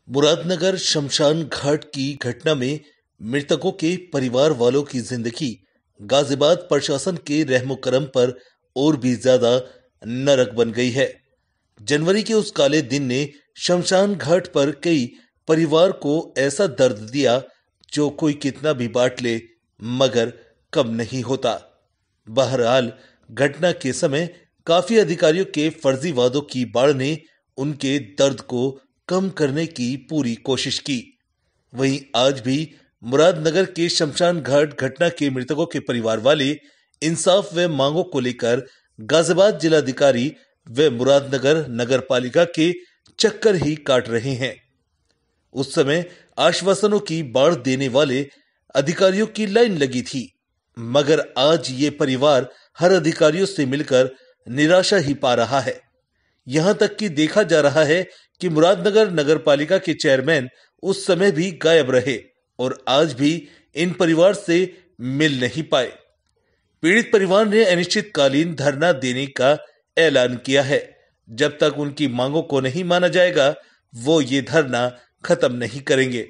मुरादनगर शमशान घाट की घटना में मृतकों के परिवार वालों की जिंदगी गाजियाबाद प्रशासन के रहमो करम पर और भी ज्यादा नरक बन गई है। जनवरी के उस काले दिन ने शमशान घाट पर कई परिवार को ऐसा दर्द दिया जो कोई कितना भी बांट ले मगर कम नहीं होता। बहरहाल घटना के समय काफी अधिकारियों के फर्जी वादों की बाढ़ ने उनके दर्द को कम करने की पूरी कोशिश की। वहीं आज भी मुरादनगर के शमशान घाट घटना के मृतकों के परिवार वाले इंसाफ व मांगों को लेकर गाजियाबाद जिलाधिकारी व मुरादनगर नगर पालिका के चक्कर ही काट रहे हैं। उस समय आश्वासनों की बाढ़ देने वाले अधिकारियों की लाइन लगी थी, मगर आज ये परिवार हर अधिकारियों से मिलकर निराशा ही पा रहा है। यहां तक कि देखा जा रहा है कि मुरादनगर नगर पालिका के चेयरमैन उस समय भी गायब रहे और आज भी इन परिवार से मिल नहीं पाए। पीड़ित परिवार ने अनिश्चितकालीन धरना देने का ऐलान किया है। जब तक उनकी मांगों को नहीं माना जाएगा वो ये धरना खत्म नहीं करेंगे।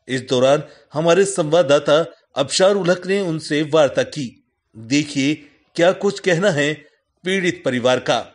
इस दौरान हमारे संवाददाता अबशार उलहक ने उनसे वार्ता की। देखिए क्या कुछ कहना है पीड़ित परिवार का।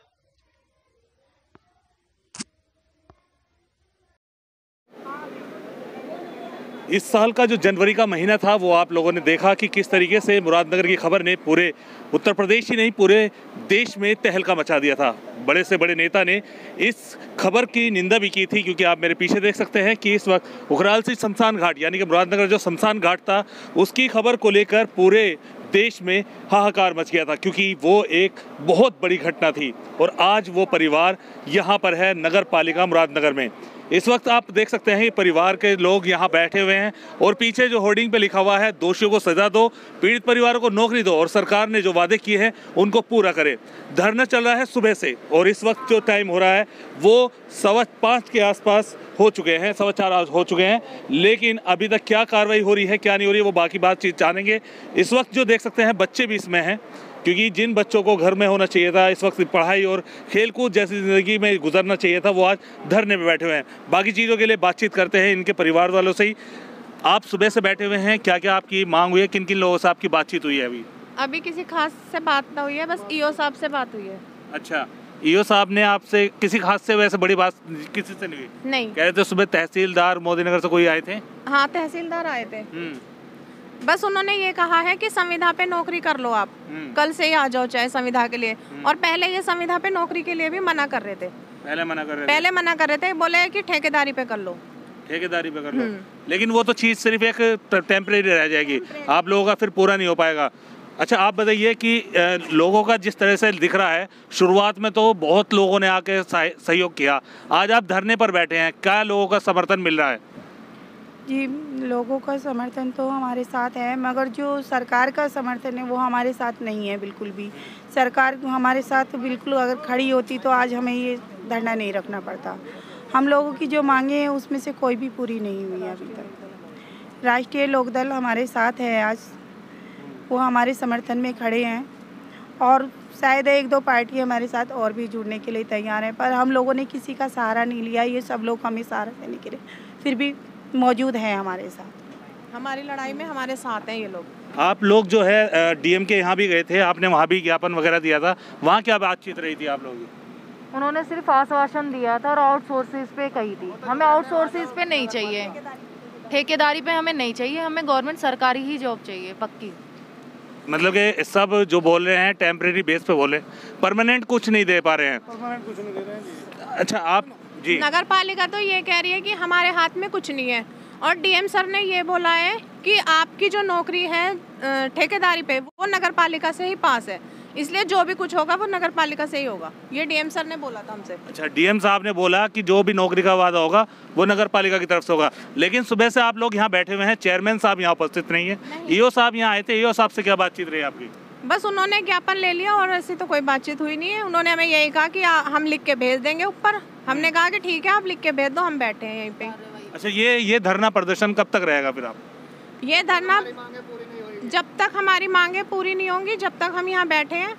इस साल का जो जनवरी का महीना था वो आप लोगों ने देखा कि किस तरीके से मुरादनगर की खबर ने पूरे उत्तर प्रदेश ही नहीं पूरे देश में तहलका मचा दिया था। बड़े से बड़े नेता ने इस खबर की निंदा भी की थी, क्योंकि आप मेरे पीछे देख सकते हैं कि इस वक्त उखराल से शमशान घाट यानी कि मुरादनगर जो शमशान घाट था उसकी खबर को लेकर पूरे देश में हाहाकार मच गया था, क्योंकि वो एक बहुत बड़ी घटना थी। और आज वो परिवार यहाँ पर है नगर पालिका मुरादनगर में। इस वक्त आप देख सकते हैं कि परिवार के लोग यहाँ बैठे हुए हैं और पीछे जो होर्डिंग पे लिखा हुआ है दोषियों को सजा दो, पीड़ित परिवारों को नौकरी दो और सरकार ने जो वादे किए हैं उनको पूरा करे। धरना चल रहा है सुबह से और इस वक्त जो टाइम हो रहा है वो 5:15 के आसपास हो चुके हैं, 4:15 हो चुके हैं, लेकिन अभी तक क्या कार्रवाई हो रही है क्या नहीं हो रही है वो बाकी बातचीत जानेंगे। इस वक्त जो देख सकते हैं बच्चे भी इसमें हैं, क्योंकि जिन बच्चों को घर में होना चाहिए था, इस वक्त पढ़ाई और खेलकूद जैसी ज़िंदगी में गुजरना चाहिए था, वो आज धरने पे बैठे हुए हैं। बाकी चीज़ों के लिए बातचीत करते हैं इनके परिवार वालों से ही। आप सुबह से बैठे हुए हैं, क्या क्या आपकी मांग हुई है, किन किन लोगों से आपकी बातचीत हुई है? अभी किसी खास से बात ना हुई है, बस ईओ साहब से बात हुई है। अच्छा, ईओ साहब ने आपसे किसी खास से वैसे बड़ी बात किसी से नहीं हुई? नहीं। कह रहे थे सुबह तहसीलदार मोदीनगर से कोई आए थे? हाँ, तहसीलदार आए थे। बस उन्होंने ये कहा है कि संविदा पे नौकरी कर लो, आप कल से ही आ जाओ चाहे संविदा के लिए। और पहले ये संविदा पे नौकरी के लिए भी मना कर रहे थे। पहले मना कर रहे थे, बोले कि ठेकेदारी पे कर लो। ठेकेदारी पे कर लो, लेकिन वो तो चीज़ सिर्फ एक टेम्परेरी रह जाएगी, आप लोगों का फिर पूरा नहीं हो पाएगा। अच्छा, आप बताइए कि लोगों का जिस तरह से दिख रहा है, शुरुआत में तो बहुत लोगों ने आके सहयोग किया, आज आप धरने पर बैठे हैं, क्या लोगों का समर्थन मिल रहा है? जी, लोगों का समर्थन तो हमारे साथ है, मगर जो सरकार का समर्थन है वो हमारे साथ नहीं है बिल्कुल भी। सरकार हमारे साथ बिल्कुल अगर खड़ी होती तो आज हमें ये धरना नहीं रखना पड़ता। हम लोगों की जो मांगे हैं उसमें से कोई भी पूरी नहीं हुई है अभी तक। राष्ट्रीय लोकदल हमारे साथ है, आज वो हमारे समर्थन में खड़े हैं और शायद 1-2 पार्टी हमारे साथ और भी जुड़ने के लिए तैयार हैं, पर हम लोगों ने किसी का सहारा नहीं लिया। ये सब लोग हमें सहारा देने के लिए फिर भी मौजूद हैं हमारे साथ। हमारी लड़ाई में हमारे साथ हैं ये लोग। आप लोग जो है डीएम के यहाँ भी गए थे, आपने वहाँ भी ज्ञापन वगैरह दिया था, वहाँ क्या बातचीत रही थी आप लोगों की? उन्होंने सिर्फ आश्वासन दिया था और आउटसोर्सेज पे कही थी। हमें आउटसोर्सेज पे नहीं चाहिए, ठेकेदारी पे हमें नहीं चाहिए, हमें गवर्नमेंट सरकारी ही जॉब चाहिए पक्की। मतलब कि सब जो बोल रहे हैं टेम्परेरी बेस पे बोले, परमानेंट कुछ नहीं दे पा रहे हैं। अच्छा, आप जी, नगर पालिका तो ये कह रही है कि हमारे हाथ में कुछ नहीं है और डीएम सर ने ये बोला है कि आपकी जो नौकरी है ठेकेदारी पे वो नगर पालिका से ही पास है, इसलिए जो भी कुछ होगा वो नगर पालिका से ही होगा। ये डीएम सर ने बोला था हमसे। अच्छा, डीएम साहब ने बोला कि जो भी नौकरी का वादा होगा वो नगर पालिका की तरफ से होगा, लेकिन सुबह से आप लोग यहाँ बैठे हुए हैं, चेयरमैन साहब यहाँ उपस्थित नहीं है, ईओ साहब यहाँ आए थे, ईओ साहब से क्या बातचीत रही आपकी? बस उन्होंने ज्ञापन ले लिया और ऐसी तो कोई बातचीत हुई नहीं है। उन्होंने हमें यही कहा कि हम लिख के भेज देंगे ऊपर। हमने कहा कि ठीक है, आप लिख के भेज दो, हम बैठे हैं यहीं पे। अच्छा, ये धरना प्रदर्शन कब तक रहेगा फिर आप? ये धरना जब तक हमारी मांगे पूरी नहीं होंगी, जब तक हम यहाँ बैठे हैं।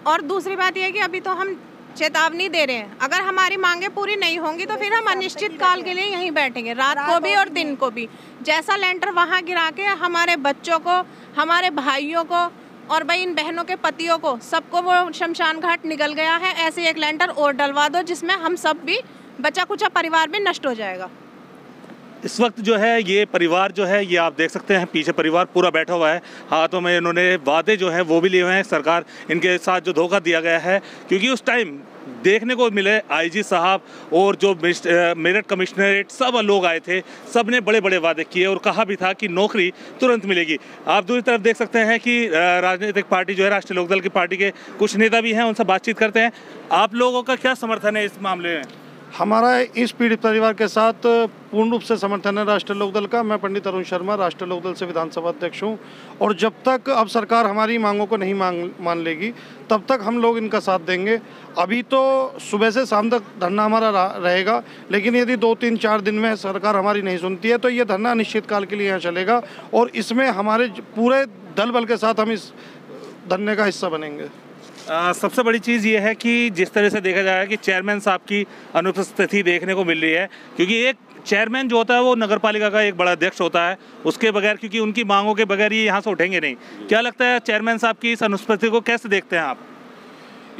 और दूसरी बात यह है कि अभी तो हम चेतावनी दे रहे हैं। अगर हमारी मांगे पूरी नहीं होंगी तो फिर हम अनिश्चित काल के लिए यहीं बैठेंगे, रात को भी और दिन को भी। जैसा लेंटर वहाँ गिरा के हमारे बच्चों को, हमारे भाइयों को और भाई इन बहनों के पतियों को सबको वो शमशान घाट निकल गया है, ऐसे एक लेंटर और डलवा दो जिसमें हम सब भी, बचा कुचा परिवार भी नष्ट हो जाएगा। इस वक्त जो है ये परिवार जो है, ये आप देख सकते हैं पीछे परिवार पूरा बैठा हुआ है। हाथों में इन्होंने वादे जो हैं वो भी लिए हुए हैं। सरकार इनके साथ जो धोखा दिया गया है, क्योंकि उस टाइम देखने को मिले आईजी साहब और जो मेरठ कमिश्नरेट सब लोग आए थे, सब ने बड़े बड़े वादे किए और कहा भी था कि नौकरी तुरंत मिलेगी। आप दूसरी तरफ देख सकते हैं कि राजनीतिक पार्टी जो है, राष्ट्रीय लोकदल की पार्टी के कुछ नेता भी हैं, उनसे बातचीत करते हैं। आप लोगों का क्या समर्थन है इस मामले में? हमारा इस पीड़ित परिवार के साथ पूर्ण रूप से समर्थन है राष्ट्रीय लोकदल का। मैं पंडित अरुण शर्मा राष्ट्रीय लोकदल से विधानसभा अध्यक्ष हूँ, और जब तक अब सरकार हमारी मांगों को नहीं मान लेगी तब तक हम लोग इनका साथ देंगे। अभी तो सुबह से शाम तक धरना हमारा रहेगा, लेकिन यदि 2-3-4 दिन में सरकार हमारी नहीं सुनती है तो ये धरना अनिश्चित काल के लिए यहाँ चलेगा, और इसमें हमारे पूरे दल बल के साथ हम इस धरने का हिस्सा बनेंगे। सबसे बड़ी चीज़ ये है कि जिस तरह से देखा जाए कि चेयरमैन साहब की अनुपस्थिति देखने को मिल रही है, क्योंकि एक चेयरमैन जो होता है वो नगर पालिका का एक बड़ा अध्यक्ष होता है, उसके बगैर, क्योंकि उनकी मांगों के बगैर ये यहाँ से उठेंगे नहीं। क्या लगता है चेयरमैन साहब की इस अनुपस्थिति को कैसे देखते हैं आप?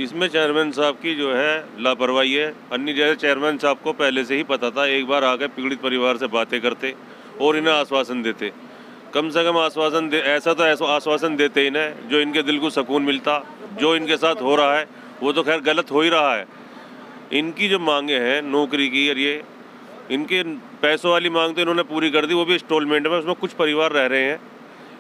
इसमें चेयरमैन साहब की जो है लापरवाही है। अन्य जैसे चेयरमैन साहब को पहले से ही पता था, एक बार आकर पीड़ित परिवार से बातें करते और इन्हें आश्वासन देते। कम से कम आश्वासन ऐसा आश्वासन देते इन्हें जो इनके दिल को सुकून मिलता। जो इनके साथ हो रहा है वो तो खैर गलत हो ही रहा है। इनकी जो मांगे हैं नौकरी की, और ये इनके पैसों वाली मांग तो इन्होंने पूरी कर दी, वो भी इंस्टॉलमेंट में, उसमें कुछ परिवार रह रहे हैं।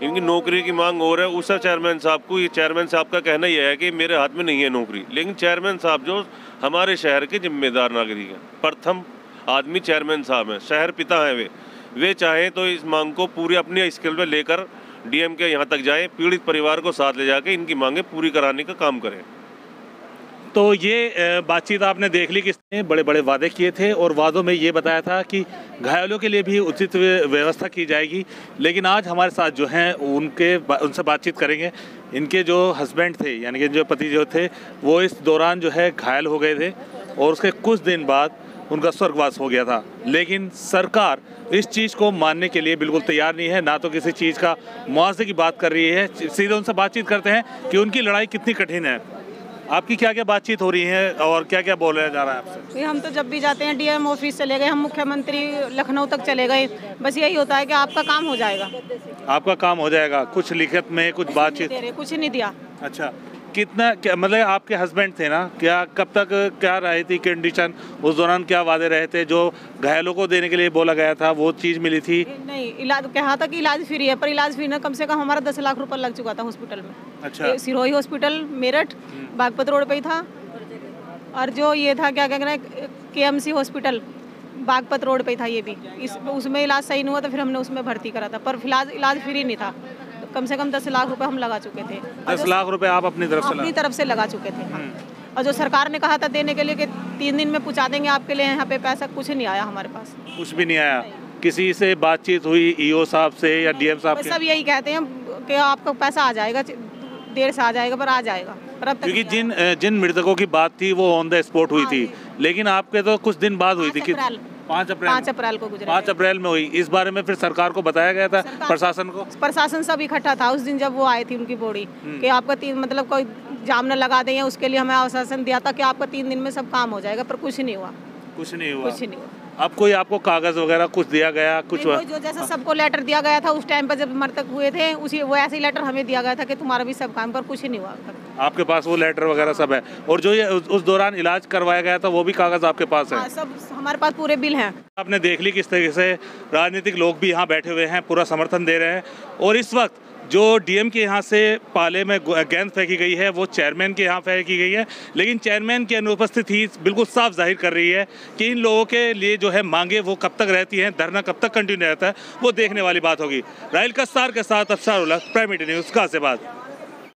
इनकी नौकरी की मांग और है। उस चेयरमैन साहब को, ये चेयरमैन साहब का कहना यह है कि मेरे हाथ में नहीं है नौकरी, लेकिन चेयरमैन साहब जो हमारे शहर के जिम्मेदार नागरिक हैं, प्रथम आदमी चेयरमैन साहब हैं, शहर पिता हैं। वे चाहें तो इस मांग को पूरी अपनी स्केल पर लेकर डीएम के यहाँ तक जाएं, पीड़ित परिवार को साथ ले जाके इनकी मांगे पूरी कराने का काम करें। तो ये बातचीत आपने देख ली, किसने बड़े बड़े वादे किए थे और वादों में ये बताया था कि घायलों के लिए भी उचित व्यवस्था की जाएगी। लेकिन आज हमारे साथ जो हैं उनसे बातचीत करेंगे। इनके जो हस्बैंड थे, यानी कि जो पति जो थे, वो इस दौरान जो है घायल हो गए थे और उसके कुछ दिन बाद उनका स्वर्गवास हो गया था। लेकिन सरकार इस चीज़ को मानने के लिए बिल्कुल तैयार नहीं है, ना तो किसी चीज़ का मुआवजे की बात कर रही है। सीधे उनसे बातचीत करते हैं कि उनकी लड़ाई कितनी कठिन है। आपकी क्या क्या बातचीत हो रही है और क्या क्या बोला जा रहा है आपसे? हम तो जब भी जाते हैं डीएम ऑफिस चले गए, हम मुख्यमंत्री लखनऊ तक चले गए, बस यही होता है कि आपका काम हो जाएगा। आपका काम हो जाएगा, कुछ लिखित में कुछ बातचीत? कुछ नहीं दिया। अच्छा, कितना क्या मतलब आपके हस्बैंड थे ना, क्या कब तक क्या रही थी कंडीशन, उस दौरान क्या वादे रहे थे? जो घायलों को देने के लिए बोला गया था वो चीज़ मिली थी? नहीं, इलाज कहा था कि इलाज फ्री है, पर इलाज फ्री ना, कम से कम हमारा 10 लाख रुपए लग चुका था हॉस्पिटल में। अच्छा। सिरोही हॉस्पिटल मेरठ बागपत रोड पे ही था, और जो ये था क्या कहना है KMC हॉस्पिटल बागपत रोड पे ही था, ये भी उसमें इलाज सही नहीं हुआ तो फिर हमने उसमें भर्ती करा था, पर फिलहाल इलाज फ्री नहीं था। कम से कम 10 लाख रुपए हम लगा चुके थे। 10 लाख रुपए आप अपनी तरफ से लगा चुके थे। और जो सरकार ने कहा था देने के लिए कि 3 दिन में पहुंचा देंगे आपके लिए यहाँ पे पैसा, कुछ नहीं आया हमारे पास। कुछ भी नहीं आया? किसी से बातचीत हुई ईओ साहब से या डीएम साहब से? सब यही कहते हैं कि आपका पैसा आ जाएगा, देर से आ जाएगा पर आ जाएगा, पर अब तक क्योंकि जिन मृतकों की बात थी वो ऑन द स्पॉट हुई थी, लेकिन आपके तो कुछ दिन बाद हुई थी कि 5 अप्रैल को गुजरा। 5 अप्रैल में हुई। इस बारे में फिर सरकार को बताया गया था, प्रशासन को? प्रशासन सब इकट्ठा था उस दिन जब वो आई थी उनकी बॉडी, कि आपका मतलब कोई जाम न लगा दें, उसके लिए हमें आश्वासन दिया था कि आपका 3 दिन में सब काम हो जाएगा, पर कुछ नहीं हुआ। कुछ नहीं हुआ। अब कोई आपको कागज वगैरह कुछ दिया गया? कुछ जो जैसे सबको लेटर दिया गया था उस टाइम पर जब मृतक हुए थे, उसी वो ऐसे ही लेटर हमें दिया गया था कि तुम्हारा भी सब काम, पर कुछ नहीं हुआ। आपके पास वो लेटर वगैरह सब है? और जो ये उस दौरान इलाज करवाया गया था वो भी कागज आपके पास है? सब हमारे पास पूरे बिल हैं। आपने देख ली किस तरीके से राजनीतिक लोग भी यहाँ बैठे हुए हैं, पूरा समर्थन दे रहे हैं। और इस वक्त जो डीएम के यहाँ से पाले में गेंद फेंकी गई है वो चेयरमैन के यहाँ फेंकी गई है, लेकिन चेयरमैन की अनुपस्थिति बिल्कुल साफ जाहिर कर रही है कि इन लोगों के लिए जो है मांगे वो कब तक रहती हैं, धरना कब तक कंटिन्यू रहता है, वो देखने वाली बात होगी। राहिल कस्सार के साथ अफसर ul Haq, prime media news Ghaziabad.